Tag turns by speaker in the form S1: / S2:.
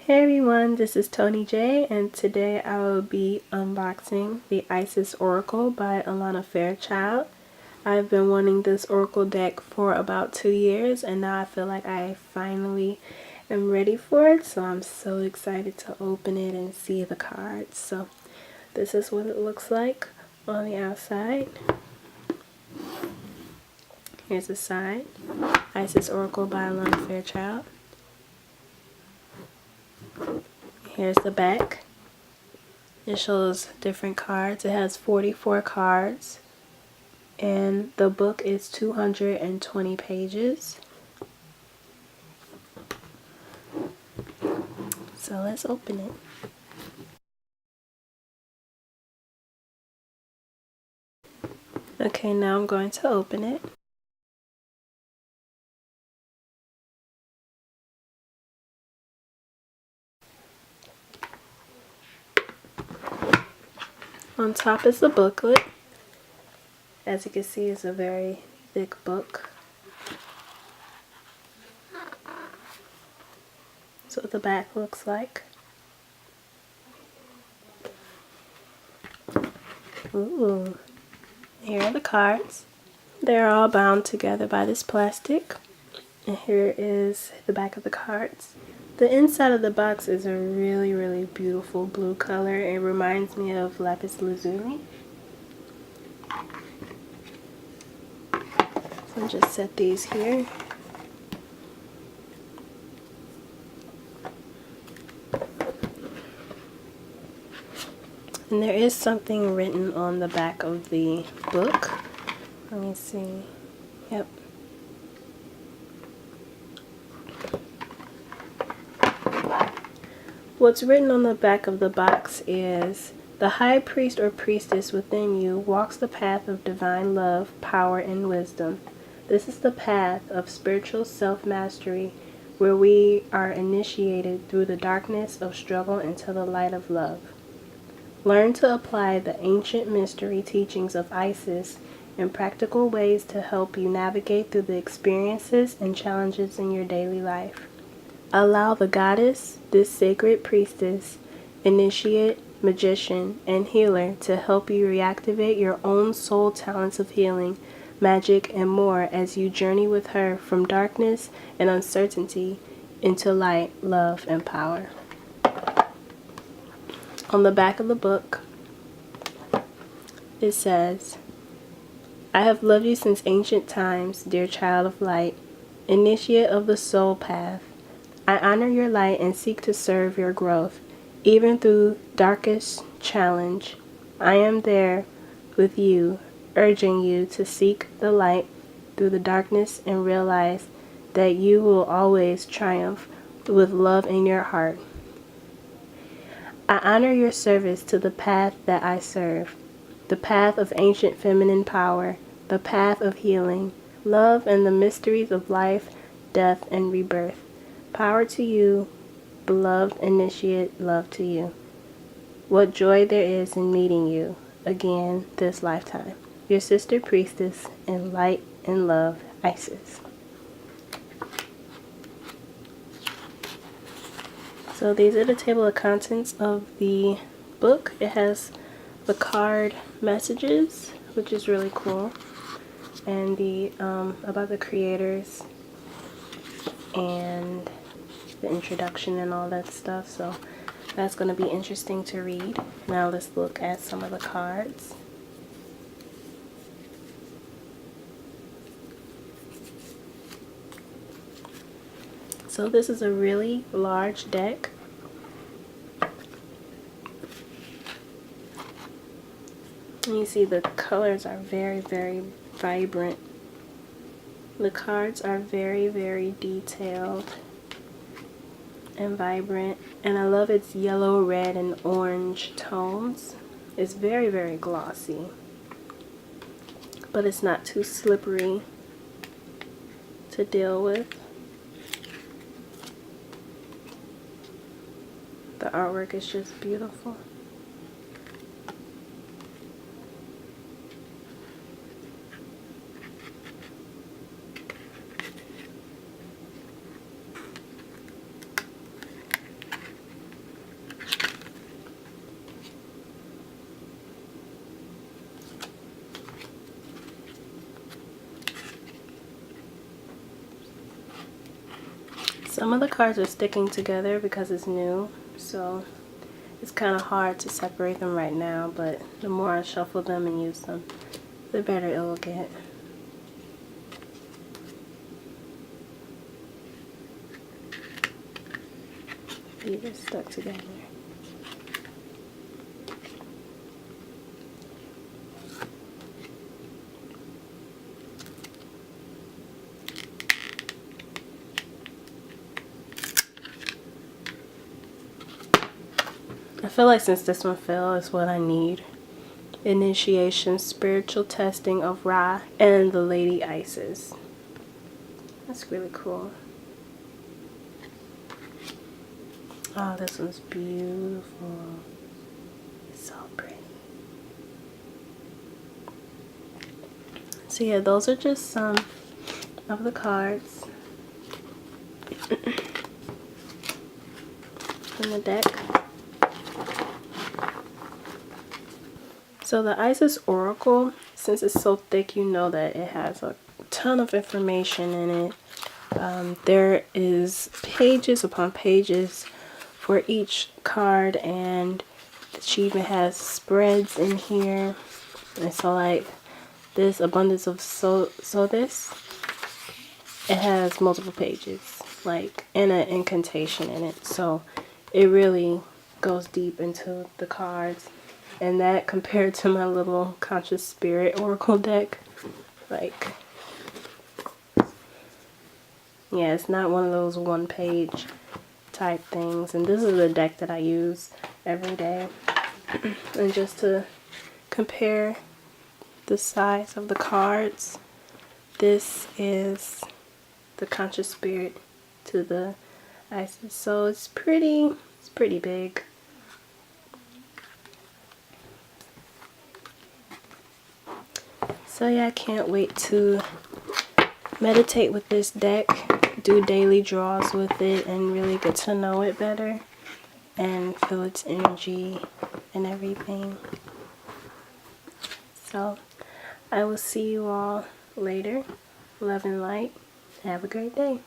S1: Hey everyone, this is Tony J, and today I will be unboxing the Isis Oracle by Alana Fairchild. I've been wanting this Oracle deck for about 2 years, and now I feel like I finally am ready for it, so I'm so excited to open it and see the cards. So this is what it looks like on the outside. Here's the side. Isis Oracle by Alana Fairchild. Here's the back. It shows different cards. It has 44 cards, and the book is 220 pages. So let's open it. Okay, now I'm going to open it. On top is the booklet. As you can see, it's a very thick book. That's what the back looks like. Ooh. Here are the cards. They're all bound together by this plastic. And here is the back of the cards. The inside of the box is a really beautiful blue color. It reminds me of lapis lazuli. So I'll just set these here. And there is something written on the back of the book. Let me see. Yep. What's written on the back of the box is, "The high priest or priestess within you walks the path of divine love, power, and wisdom. This is the path of spiritual self-mastery, where we are initiated through the darkness of struggle into the light of love. Learn to apply the ancient mystery teachings of Isis in practical ways to help you navigate through the experiences and challenges in your daily life. Allow the goddess, this sacred priestess, initiate, magician, and healer to help you reactivate your own soul talents of healing, magic, and more as you journey with her from darkness and uncertainty into light, love, and power." On the back of the book, it says, "I have loved you since ancient times, dear child of light, initiate of the soul path. I honor your light and seek to serve your growth, even through darkest challenge. I am there with you, urging you to seek the light through the darkness and realize that you will always triumph with love in your heart. I honor your service to the path that I serve, the path of ancient feminine power, the path of healing, love, and the mysteries of life, death, and rebirth. Power to you, beloved initiate, love to you. What joy there is in meeting you again this lifetime. Your sister priestess in light and love, Isis." So these are the table of contents of the book. It has the card messages, which is really cool, and the about the creators and the introduction and all that stuff. So that's going to be interesting to read. Now let's look at some of the cards. So this is a really large deck. And you see the colors are very vibrant. The cards are very detailed and vibrant, and I love its yellow, red, and orange tones. It's very glossy, but it's not too slippery to deal with. The artwork is just beautiful. Some of the cards are sticking together because it's new, so it's kind of hard to separate them right now, but the more I shuffle them and use them, the better it will get. These are stuck together. I feel like since this one fell is what I need. Initiation, spiritual testing of Ra, and the Lady Isis. That's really cool. Oh, this one's beautiful. It's so pretty. So yeah, those are just some of the cards in the deck. So the Isis Oracle, since it's so thick, you know that it has a ton of information in it. There is pages upon pages for each card, and she even has spreads in here. And so like this Abundance of Sothis, it has multiple pages, like, and an incantation in it. So it really goes deep into the cards. And that compared to my little Conscious Spirit Oracle deck, like, yeah, it's not one of those one-page type things. And this is the deck that I use every day. And just to compare the size of the cards, this is the Conscious Spirit to the Isis. So it's pretty big. So yeah, I can't wait to meditate with this deck, do daily draws with it, and really get to know it better and feel its energy and everything. So I will see you all later. Love and light. Have a great day.